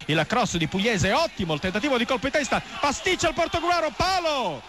Il cross di Pugliese è ottimo, il tentativo di colpo di testa, pasticcia il Portogruaro, palo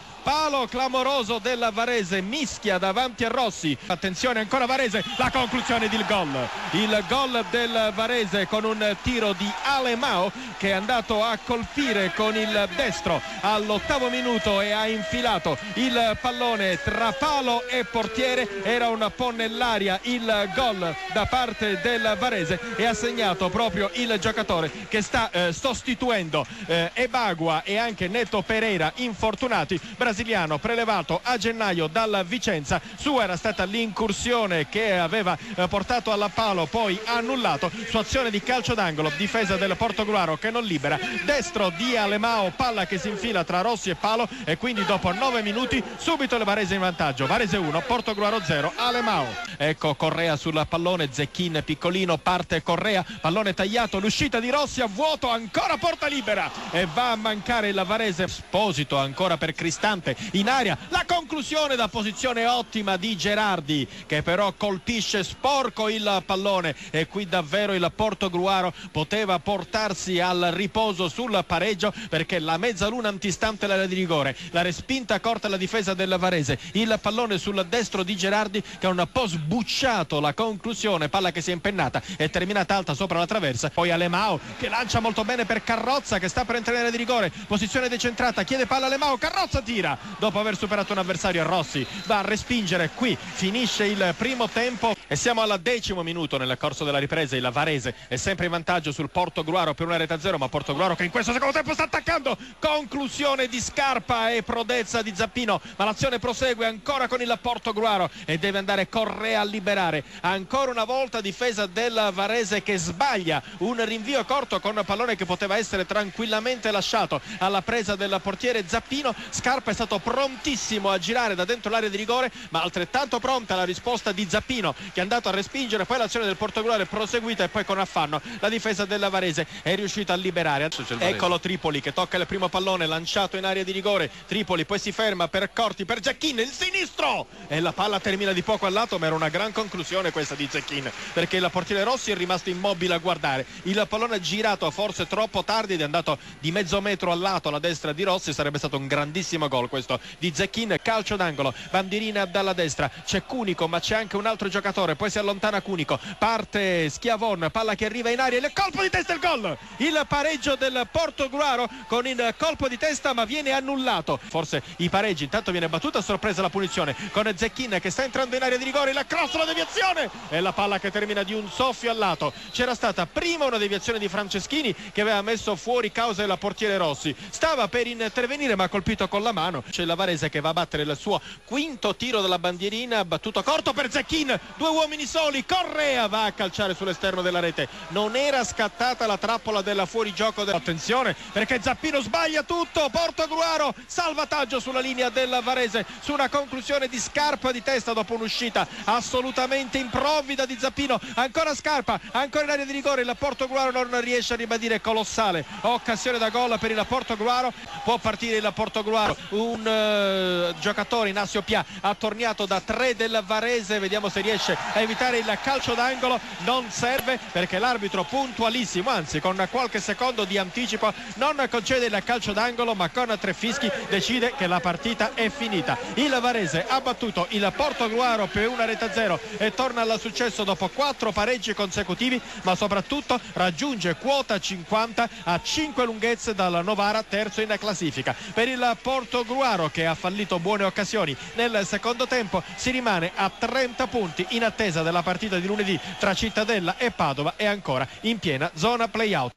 clamoroso della Varese, mischia davanti a Rossi. Attenzione ancora Varese, la conclusione del gol. Il gol del Varese con un tiro di Alemao che è andato a colpire con il destro all'8° minuto e ha infilato il pallone tra palo e portiere. Era un po' nell'aria il gol da parte del Varese e ha segnato proprio il giocatore che sta sostituendo Ebagua e anche Neto Pereira, infortunati. Brasiliano prelevato a gennaio dal Vicenza. Sua era stata l'incursione che aveva portato alla palo, poi annullato su azione di calcio d'angolo, difesa del Portogruaro che non libera, destro di Alemao, palla che si infila tra Rossi e palo e quindi dopo 9 minuti subito il Varese in vantaggio. Varese 1, Portogruaro 0, Alemao. Ecco Correa sul pallone, Zecchin piccolino, parte Correa, pallone tagliato, l'uscita di Rossi a vuoto, ancora porta libera e va a mancare il Varese. Esposito ancora per Cristante in aria, la conclusione da posizione ottima di Gerardi che però colpisce sporco il pallone e qui davvero il Portogruaro poteva portarsi al riposo sul pareggio perché la mezzaluna antistante l'area di rigore, la respinta corta alla difesa del Varese, il pallone sul destro di Gerardi che ha un po' sbucciato la conclusione, palla che si è impennata e terminata alta sopra la traversa, poi Alemao che lancia molto bene per Carrozza che sta per entrare in area di rigore, posizione decentrata, chiede palla Alemao, Carrozza tira dopo aver superato un avversario. Rossi va a respingere, qui finisce il primo tempo e siamo al 10° minuto. Nel corso della ripresa il Varese è sempre in vantaggio sul Portogruaro per 1-0, ma Portogruaro che in questo secondo tempo sta attaccando, conclusione di Scarpa e prodezza di Zappino, ma l'azione prosegue ancora con il Portogruaro e deve andare Correa a liberare, ancora una volta difesa del Varese che sbaglia un rinvio corto con un pallone che poteva essere tranquillamente lasciato alla presa del portiere Zappino. Scarpa è stato prontissimo a girare da dentro l'area di rigore, ma altrettanto pronta la risposta di Zappino che è andato a respingere, poi l'azione del Portogruaro è proseguita e poi con affanno la difesa della Varese è riuscita a liberare. Eccolo Tripoli che tocca il primo pallone lanciato in area di rigore, Tripoli poi si ferma per Corti, per Zecchin, il sinistro e la palla termina di poco al lato, ma era una gran conclusione questa di Zecchin perché il portiere Rossi è rimasto immobile a guardare, il pallone girato forse troppo tardi ed è andato di mezzo metro al lato alla destra di Rossi, sarebbe stato un grandissimo gol questo di Zecchin. Calcio d'angolo, bandierina dalla destra, c'è Cunico ma c'è anche un altro giocatore, poi si allontana Cunico, parte Schiavon, palla che arriva in aria, il colpo di testa, il gol, il pareggio del Portogruaro con il colpo di testa ma viene annullato, forse i pareggi, intanto viene battuta a sorpresa la punizione con Zecchin che sta entrando in area di rigore, il cross, la deviazione e la palla che termina di un soffio al lato. C'era stata prima una deviazione di Franceschini che aveva messo fuori causa il portiere Rossi, stava per intervenire ma ha colpito con la mano. C'è la Varese che va a battere il suo quinto tiro della bandierina, battuto corto per Zecchin, 2 uomini soli, Correa va a calciare sull'esterno della rete, non era scattata la trappola della fuorigioco. Attenzione perché Zappino sbaglia tutto, Portogruaro, salvataggio sulla linea della Varese su una conclusione di Scarpa di testa dopo un'uscita assolutamente improvvida di Zappino, ancora Scarpa, ancora in area di rigore, il Portogruaro non riesce a ribadire, colossale occasione da gol per il Portogruaro, può partire il Portogruaro, un giocatore Inacio Pia attorniato da 3 del Varese, vediamo se riesce a evitare il calcio d'angolo, non serve perché l'arbitro puntualissimo, anzi con qualche secondo di anticipo non concede il calcio d'angolo ma con 3 fischi decide che la partita è finita. Il Varese ha battuto il Portogruaro per 1-0 e torna al successo dopo 4 pareggi consecutivi, ma soprattutto raggiunge quota 50 a 5 lunghezze dal Novara, terzo in classifica. Per il Portogruaro che ha fallito buone occasioni nel secondo tempo si rimane a 30 punti in attesa della partita di lunedì tra Cittadella e Padova e ancora in piena zona play-out.